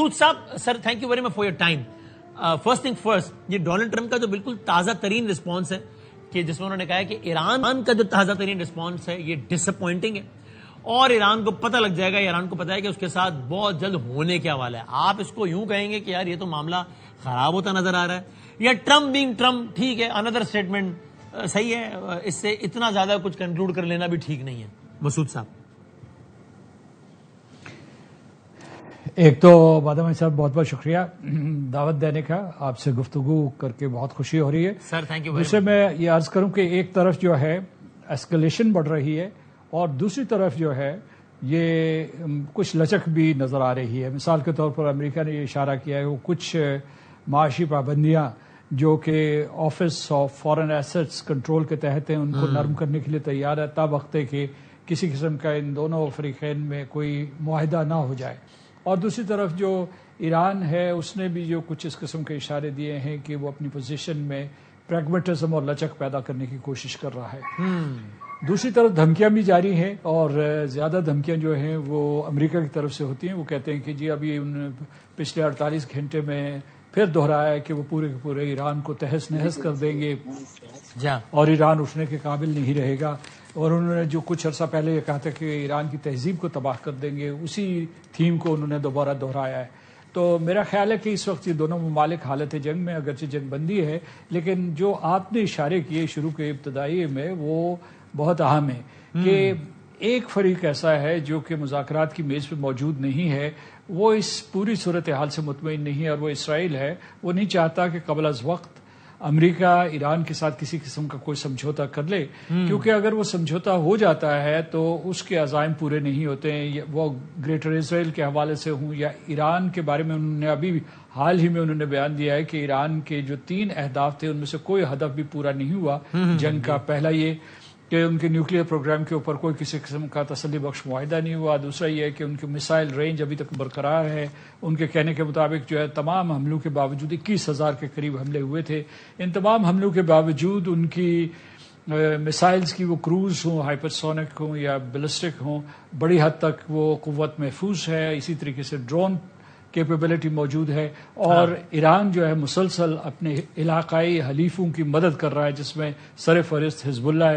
مسعود صاحب sir thank you very much for your time. First thing first, یہ Donald Trump کا جو بالکل تازہ ترین رسپانس ہے کہ جس میں انہوں نے کہا ہے کہ ایران کا جو تازہ ترین رسپانس ہے یہ ڈس اپوائنٹنگ ہے اور ایران کو پتہ لگ جائے گا, ایران کو پتہ ہے کہ اس کے ساتھ بہت جلد ہونے کیا والا ہے. آپ اس کو یوں کہیں گے کہ یار یہ تو معاملہ خراب ہوتا نظر آ رہا ہے, یا ٹرمپ بینگ ٹرمپ ٹھیک ہے اندر اسٹیٹمنٹ صحیح ہے, اس سے اتنا زیادہ کچھ کنکلوڈ کر لینا بھی ٹھیک نہیں ہے؟ مسعود صاحب. ایک تو بادام صاحب بہت بہت شکریہ دعوت دینے کا, آپ سے گفتگو کر کے بہت خوشی ہو رہی ہے سر. Thank you. دوسرے میں یہ عرض کروں کہ ایک طرف جو ہے اسکلیشن بڑھ رہی ہے اور دوسری طرف جو ہے یہ کچھ لچک بھی نظر آ رہی ہے. مثال کے طور پر امریکہ نے یہ اشارہ کیا ہے وہ کچھ معاشی پابندیاں جو کہ office of foreign assets control کے تحت ہیں ان کو نرم کرنے کے لیے تیار ہے, تا وقت ہے کہ کسی قسم کا ان دونوں فریقین میں کوئی معاہدہ نہ ہو جائے. اور دوسری طرف جو ایران ہے اس نے بھی جو کچھ اس قسم کے اشارے دیے ہیں کہ وہ اپنی پوزیشن میں پریگمیٹزم اور لچک پیدا کرنے کی کوشش کر رہا ہے. دوسری طرف دھمکیاں بھی جاری ہیں اور زیادہ دھمکیاں جو ہیں وہ امریکہ کی طرف سے ہوتی ہیں. وہ کہتے ہیں کہ جی ابھی ان پچھلے 48 گھنٹے میں پھر دہرایا ہے کہ وہ پورے کے پورے ایران کو تہس نہس کر دیں گے اور ایران اٹھنے کے قابل نہیں رہے گا. اور انہوں نے جو کچھ عرصہ پہلے یہ کہا تھا کہ ایران کی تہذیب کو تباہ کر دیں گے, اسی تھیم کو انہوں نے دوبارہ دہرایا ہے. تو میرا خیال ہے کہ اس وقت یہ دونوں ممالک حالت جنگ میں, اگرچہ جنگ بندی ہے لیکن جو آپ نے اشارے کیے شروع کے ابتدائی میں وہ بہت اہم ہے کہ ایک فریق ایسا ہے جو کہ مذاکرات کی میز پہ موجود نہیں ہے, وہ اس پوری صورتحال سے مطمئن نہیں ہے, اور وہ اسرائیل ہے. وہ نہیں چاہتا کہ قبل از وقت امریکہ ایران کے ساتھ کسی قسم کا کوئی سمجھوتا کر لے, کیونکہ اگر وہ سمجھوتا ہو جاتا ہے تو اس کے عزائم پورے نہیں ہوتے ہیں. وہ گریٹر اسرائیل کے حوالے سے ہوں یا ایران کے بارے میں انہوں نے ابھی حال ہی میں انہوں نے بیان دیا ہے کہ ایران کے جو 3 اہداف تھے ان میں سے کوئی ہدف بھی پورا نہیں ہوا جنگ کا. پہلا یہ کہ ان کے نیوکلیئر پروگرام کے اوپر کوئی کسی قسم کا تسلی بخش معاہدہ نہیں ہوا. دوسرا یہ ہے کہ ان کی میسائل رینج ابھی تک برقرار ہے. ان کے کہنے کے مطابق جو ہے تمام حملوں کے باوجود 21,000 کے قریب حملے ہوئے تھے. ان تمام حملوں کے باوجود ان کی میسائلز کی وہ کروز ہوں, ہائپرسونک ہوں یا بیلسٹک ہوں, بڑی حد تک وہ قوت محفوظ ہے. اسی طریقے سے ڈرون کیپیبلٹی موجود ہے. اور ایران جو ہے مسلسل اپنے علاقائی حلیفوں کی مدد کر رہا ہے جس میں سر فہرست حزب اللہ ہے.